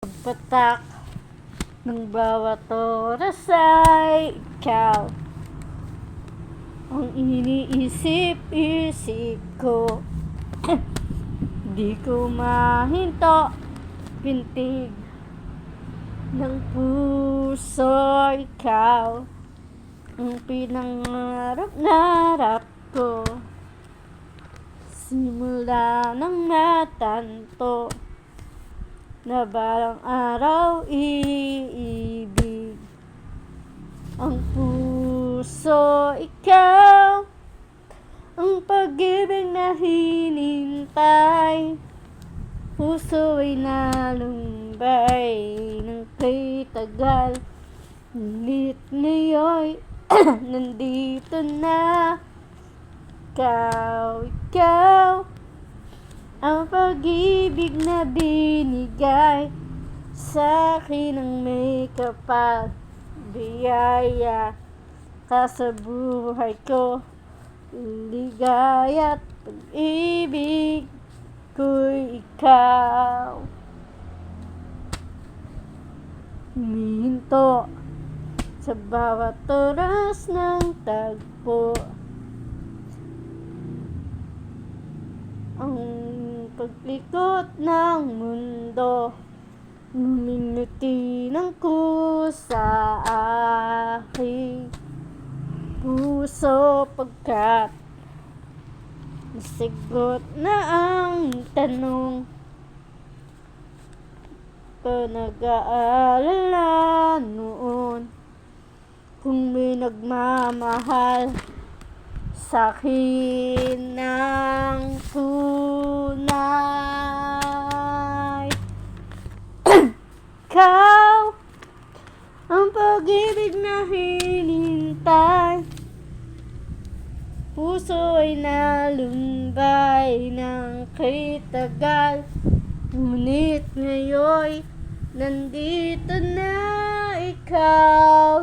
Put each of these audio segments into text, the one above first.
Patak ng bawat oras ay ikaw ang iniisip-isip ko. Di ko mahinto, pintig ng puso, ikaw ang pinangarap-ngarap ko. Simula nang natanto na balang araw iibig ang puso, ikaw ang pag-ibig na hinintay. Puso ay nalumbay ng kay tagal, ngunit ngayon'y nandito na. Ikaw ang pag-ibig na binigay sa akin ng may kapal. Biyaya ka sa buhay ko, ligaya at pag-ibig ko'y ikaw. Humihinto sa bawat oras ng tagpo, ang paglikot ng mundo, ngumingiti ng kusa aking puso, pagkat nasigot na ang tanong. Nag-aalala noon kung may nagmamahal sa'kin ng tunay. Ikaw ang pag-ibig na hinintay. Puso ay nalumbay ng kay tagal, ngunit ngayon'y nandito na. Ikaw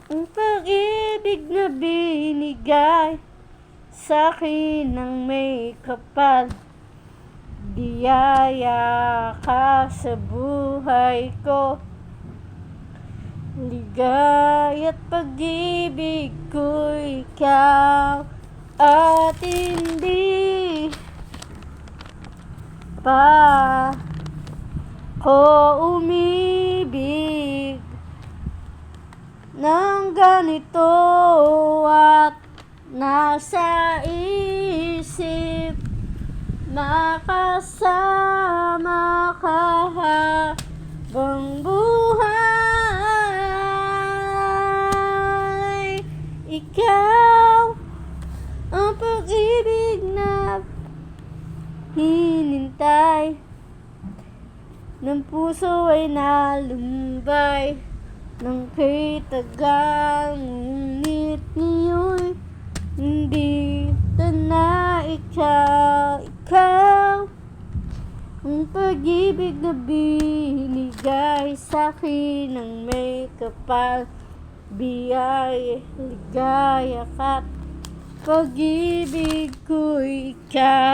ang pag-ibig na binigay sa'kin ng may kapal. Biyaya ka sa buhay ko, ligaya at pag-ibig ko'y ikaw. At hindi pa ko umibig ng ganito, at nasa isip makasama ka habang buhay. Ikaw ang pag-ibig na hinintay, ng puso ay nalumbay ng kay tagal, ngunit ngayon'y nandito na. Ikaw ang pag-ibig na binigay sa'kin ng may kapal. Biyaya, ligaya ka't pag-ibig ko'y ikaw.